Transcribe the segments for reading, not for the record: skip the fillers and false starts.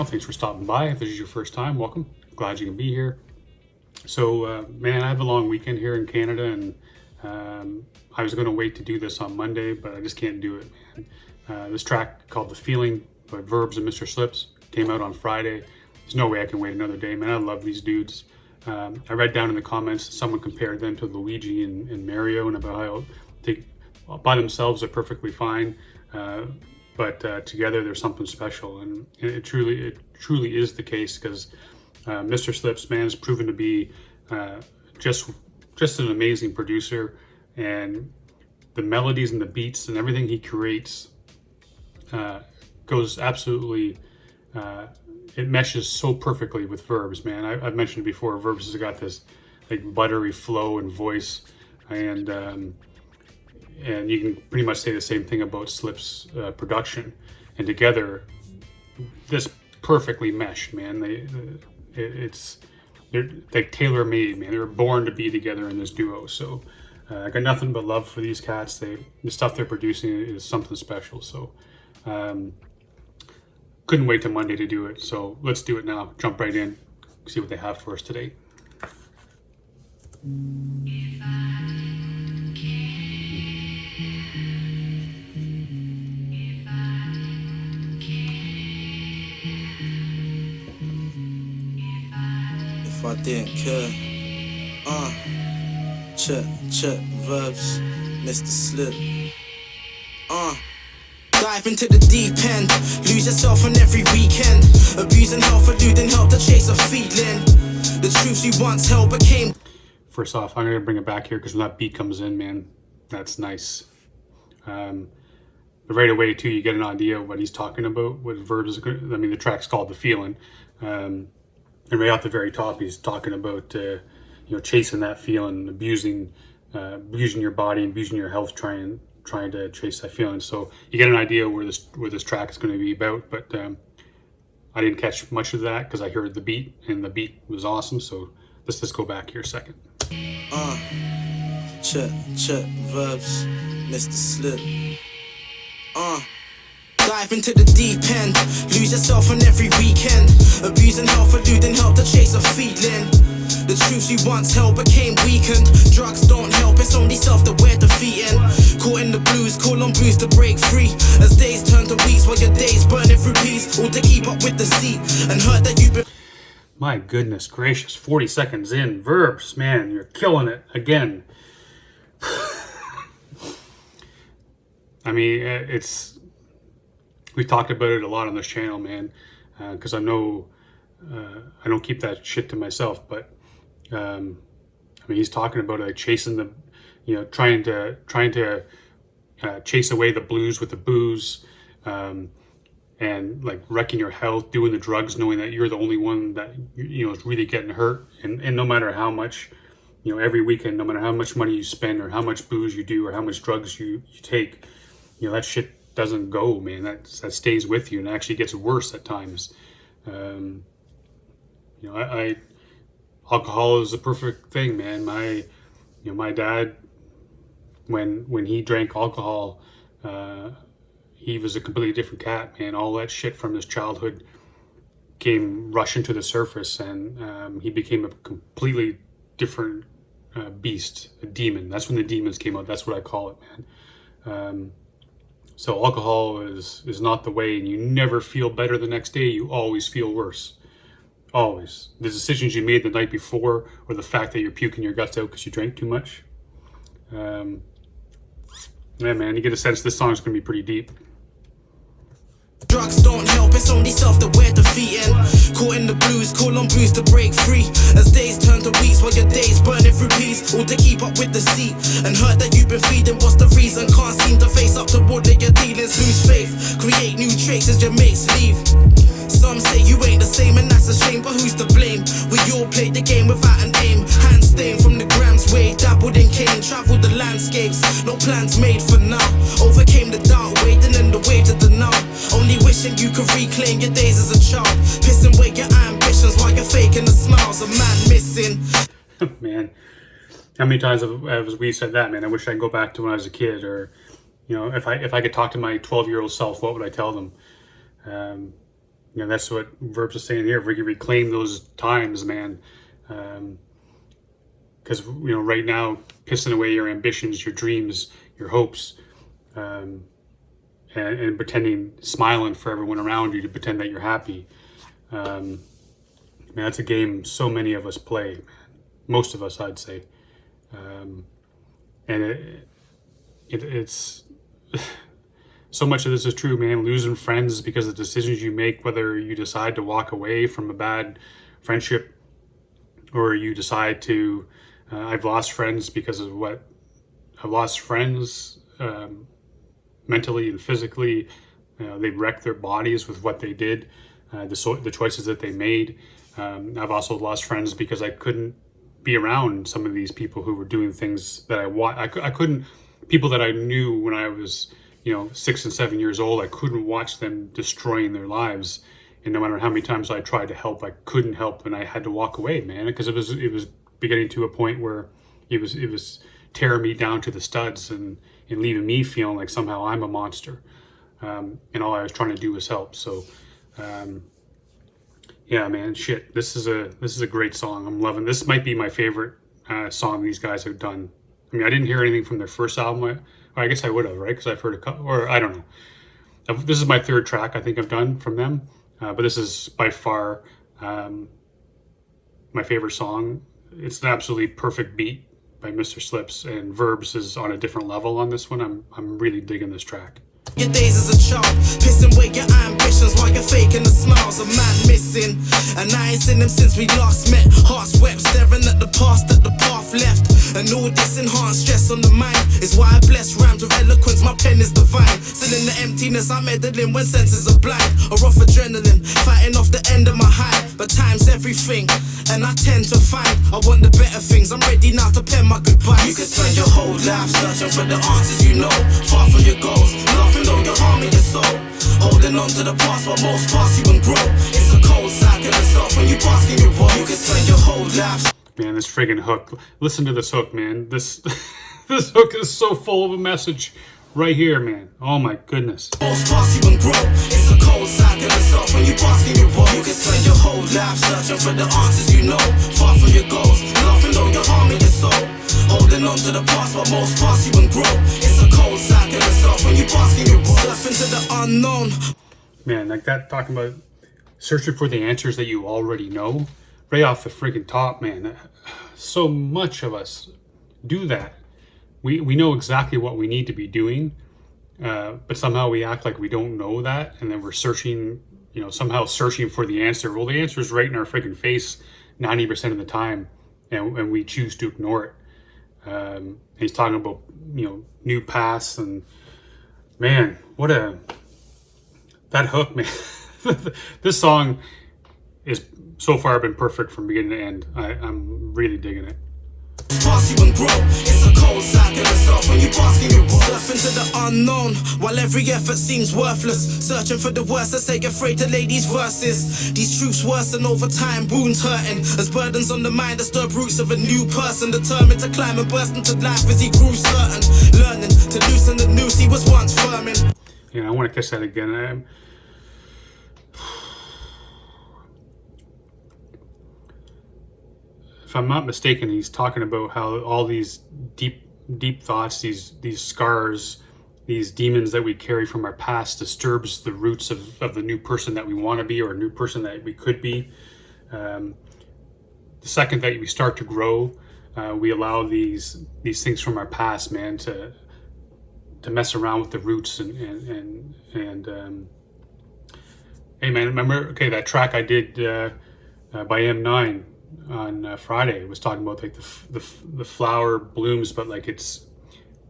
Thanks for stopping by. If this is your first time, welcome. Glad you can be here. So, man, I have a long weekend here in Canada, and I was going to wait to do this on Monday, but I just can't do it, man. This track called The Feeling by Verbz and Mr Slipz came out on Friday. There's no way I can wait another day, man. I love these dudes. I read down in the comments someone compared them to Luigi and Mario, and about how they, by themselves, are perfectly fine. But together there's something special, and it truly is the case, because Mr. Slipz, man, has proven to be just an amazing producer, and the melodies and the beats and everything he creates goes absolutely. It meshes so perfectly with Verbz, man. I've mentioned before, Verbz has got this like buttery flow and voice, and you can pretty much say the same thing about Slipz production. And together, this perfectly meshed, man. They're like tailor-made, man. They were born to be together in this duo. So I got nothing but love for these cats. The stuff they're producing is something special. So couldn't wait till Monday to do it. So let's do it now. Jump right in, see what they have for us today. If I didn't care, check, Verbz, Mr Slipz, dive into the deep end, lose yourself on every weekend, abusing health, eluding help to chase a feeling, the truth you once held became. First off, I'm gonna bring it back here, because when that beat comes in, man, that's nice. But right away too, you get an idea of what he's talking about, what Verbz is. I mean, the track's called The Feeling. And right off the very top, he's talking about chasing that feeling, abusing your body, abusing your health, trying to chase that feeling. So you get an idea where this track is going to be about. But I didn't catch much of that because I heard the beat, and the beat was awesome. So let's just go back here a second. Check, Verbz, Mr Slipz. Dive into the deep end, lose yourself on every weekend, abusing health, eluding help to chase a feeling. The truth you once held became weakened. Drugs don't help, it's only self that we're defeating. Caught in the blues, call on blues to break free. As days turn to weeks, while your days burning through peace, all to keep up with the seat and hurt that you've been. My goodness gracious, 40 seconds in, Verbz, man, you're killing it again. I mean, we talked about it a lot on this channel, man, because I know I don't keep that shit to myself, but I mean, he's talking about like chasing the, trying to chase away the blues with the booze, and like wrecking your health, doing the drugs, knowing that you're the only one that is really getting hurt, and no matter how much, every weekend, no matter how much money you spend or how much booze you do or how much drugs you take, that shit doesn't go, man. That stays with you and actually gets worse at times. Alcohol is the perfect thing, man. My dad, when he drank alcohol, he was a completely different cat, man. All that shit from his childhood came rushing to the surface, and he became a completely different beast, a demon. That's when the demons came out. That's what I call it, man. So alcohol is not the way, and you never feel better the next day. You always feel worse. Always. The decisions you made the night before, or the fact that you're puking your guts out because you drank too much. Yeah, man, you get a sense this song's going to be pretty deep. Drugs don't help, it's only self that we're defeating. Caught in the blues, call on blues to break free. As days turn to weeks, while your days burning through peace, all to keep up with the seat and hurt that you've been feeding. What's the reason? Can't seem to face up to what that your dealings. Lose faith, create new traits as your mates leave. Some say you ain't the same, and that's a shame, but who's to blame? We all played the game without an aim. Hand stained from the grams way, dabbled in cane, traveled the landscapes, no plans made for now. Overcame the doubt, waiting in the way to the now. Only wishing you could reclaim your days as a child, pissing away your ambitions while you're faking the smiles. A man missing. Man, how many times have we said that, man? I wish I could go back to when I was a kid, or if I could talk to my 12-year-old self, what would I tell them? You know, that's what Verbz is saying here. If we can reclaim those times, man, because you know, right now, pissing away your ambitions, your dreams, your hopes, and pretending, smiling for everyone around you to pretend that you're happy. Man, that's a game so many of us play, man. Most of us, I'd say, and it's so much of this is true, man. Losing friends because of decisions you make, whether you decide to walk away from a bad friendship or you decide to, I've lost friends because of what I've lost friends, mentally and physically. They wrecked their bodies with what they did, the choices that they made. I've also lost friends because I couldn't be around some of these people who were doing things that I couldn't, people that I knew when I was, 6 and 7 years old. I couldn't watch them destroying their lives, and no matter how many times I tried to help, I couldn't help, and I had to walk away, man, because it was beginning to a point where it was tearing me down to the studs and leaving me feeling like somehow I'm a monster, and all I was trying to do was help. So yeah, man, shit, this is a great song. I'm loving this. Might be my favorite song these guys have done. I mean, I didn't hear anything from their first album, or I guess I would have, right? Because I've heard a couple, or I don't know. This is my third track I think I've done from them, but this is by far my favorite song. It's an absolutely perfect beat by Mr. Slipz, and Verbz is on a different level on this one. I'm really digging this track. Your days as a child, pissing away your ambitions while you're faking the smiles. A man missing, and I ain't seen him since we last met. Hearts wept, staring at the past that the path left. And all this enhanced stress on the mind is why I bless rhymes with eloquence. My pen is divine. Still in the emptiness, I'm meddling when senses are blind or off adrenaline, fighting off the end of my high. But time's everything, and I tend to find I want the better things. I'm ready now to pen my goodbyes. You can spend your whole life searching for the answers you know, far from your goals, laughing though you're harming your soul. Holding on to the past, but most pass you and grow. It's a cold cycle of self when you bask in your role. You can spend your whole life. Man, this friggin' hook. Listen to this hook, man. This this hook is so full of a message right here, man. Oh my goodness. Most pass you and grow. It's a cold cycle of self when you bask in your role. You can spend your whole life searching for the answers you know, far from your goals, laughing though you're harming your soul. Holding on to the past, but most pass you and grow. It's a cold cycle of self when you bask in your role. Surf into the unknown. Man, like that, talking about searching for the answers that you already know. Right off the freaking top, man. So much of us do that. We know exactly what we need to be doing, but somehow we act like we don't know that, and then we're searching, somehow searching for the answer. Well, the answer is right in our freaking face 90% of the time, and we choose to ignore it. And he's talking about, new paths, and man, that hook, man. This song is so far been perfect from beginning to end. I'm really digging it. Pass you and grow. It's a cold cycle of self when you bask in your role. Surf into the unknown while every effort seems worthless. Searching for the worst, I say afraid to lay these verses. These truths worsen over time, wounds hurting as burdens on the mind disturb roots of a new person, determined to climb and burst into life as he grew certain. Learning to loosen the noose he was once firming. Yeah, I want to catch that again. If I'm not mistaken, he's talking about how all these deep thoughts, these scars, these demons that we carry from our past disturbs the roots of the new person that we want to be, or a new person that we could be. The second that we start to grow, we allow these things from our past, man, to mess around with the roots and hey, man, remember? Okay, that track I did by M9 on Friday was talking about like the flower blooms, but like it's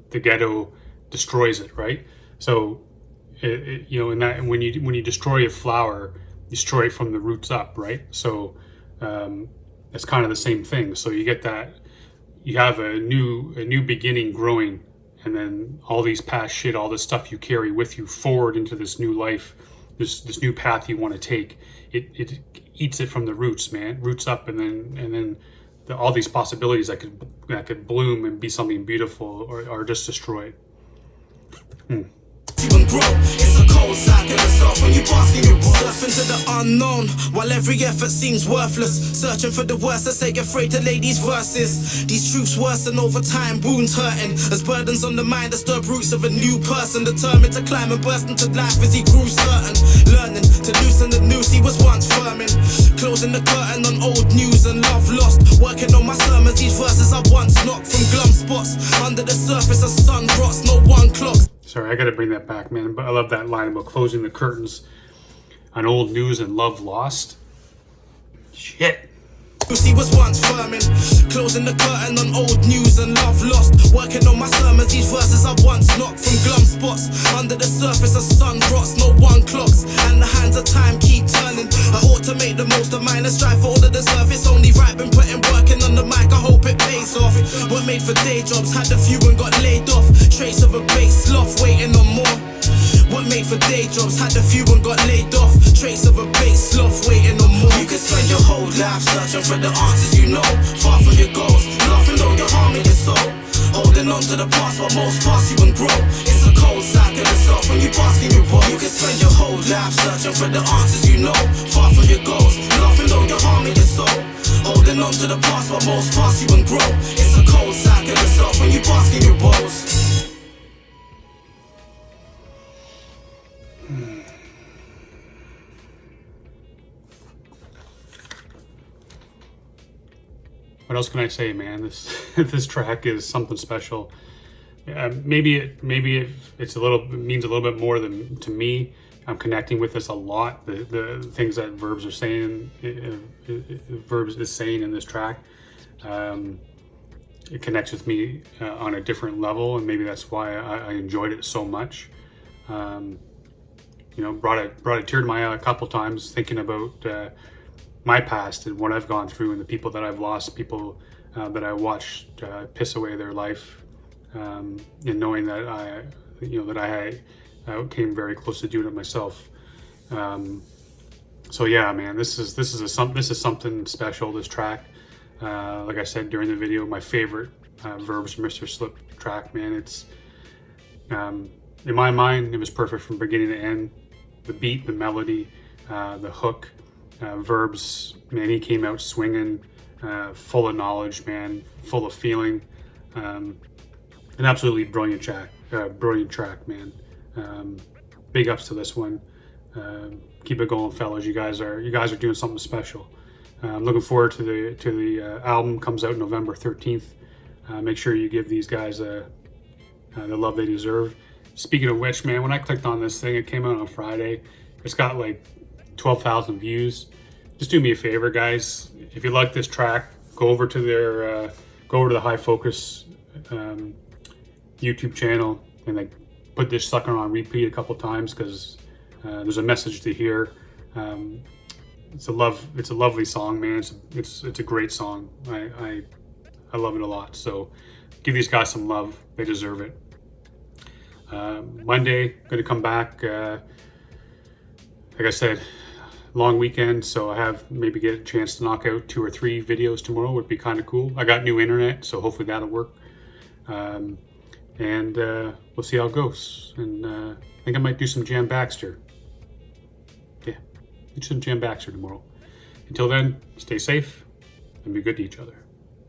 the ghetto destroys it, right? So in that, when you destroy a flower, you destroy it from the roots up, right? So it's kind of the same thing. So you get that, you have a new beginning growing, and then all these past shit, all this stuff you carry with you forward into this new life, this new path you want to take. It eats it from the roots, man. Roots up, and then all these possibilities that could bloom and be something beautiful, or just destroyed. It's a cold cycle of self when you basking your worth. Surfing to the unknown, while every effort seems worthless. Searching for the worst, I say afraid to lay these verses. These truths worsen over time, wounds hurting. As burdens on the mind disturb roots of a new person. Determined to climb and burst into life as he grew certain. Learning to loosen the noose he was once firming. Closing the curtain on old news and love lost. Working on my sermons, these verses I once knocked from glum spots. Under the surface, a sun rots, no one clocks. Sorry, I gotta bring that back, man. But I love that line about closing the curtains on old news and love lost. Shit. He was once firming, closing the curtain on old news and love lost. Working on my sermons, these verses I once knocked from glum spots. Under the surface, a sun rots, no one clocks, and the hands of time keep turning. I ought to make the most of mine and strive for all that deserve. It's only right, been putting working on the mic, I hope it pays off. We're made for day jobs, had a few and got laid off. Trace of a base sloth, waiting on more. What made for day jobs, had a few and got laid off. Trace of a base sloth, waiting on more. You can spend your whole life searching for the answers you know. Far from your goals, laughing though you're harming your soul. Holding on to the past, but most pass you and grow. It's a cold cycle of self when you bask in your woes. You can spend your whole life searching for the answers you know. Far from your goals, laughing though you're harming your soul. Holding on to the past, but most pass you and grow. It's a cold cycle of self when you bask in your woes. What else can I say, man? This track is something special. Maybe it means a little bit more than to me. I'm connecting with this a lot. The things that Verbz are saying, Verbz is saying in this track, it connects with me on a different level, and maybe that's why I enjoyed it so much. You know, brought a tear to my eye a couple times thinking about my past and what I've gone through and the people that I've lost, people that I watched piss away their life, and knowing that I came very close to doing it myself. So yeah, man, this is something special. This track, like I said during the video, my favorite Verbz and Mr Slipz track, man. It's in my mind, it was perfect from beginning to end. The beat, the melody, the hook. Verbz, man, he came out swinging, full of knowledge, man, full of feeling. An absolutely brilliant track, man. Big ups to this one. Keep it going, fellas. You guys are doing something special. I'm looking forward to the album. Comes out November 13th. Make sure you give these guys the love they deserve. Speaking of which, man, when I clicked on this thing, it came out on Friday. It's got like 12,000 views. Just do me a favor, guys. If you like this track, go over to the High Focus YouTube channel and like put this sucker on repeat a couple times, because there's a message to hear. It's a lovely song, man. It's a great song. I love it a lot. So give these guys some love. They deserve it. Monday, gonna come back. Like I said, long weekend, so I have maybe get a chance to knock out 2 or 3 videos tomorrow. Would be kind of cool. I got new internet, so hopefully that'll work. And we'll see how it goes. And I think I might do some Jam Baxter. Yeah, do some Jam Baxter tomorrow. Until then, stay safe and be good to each other.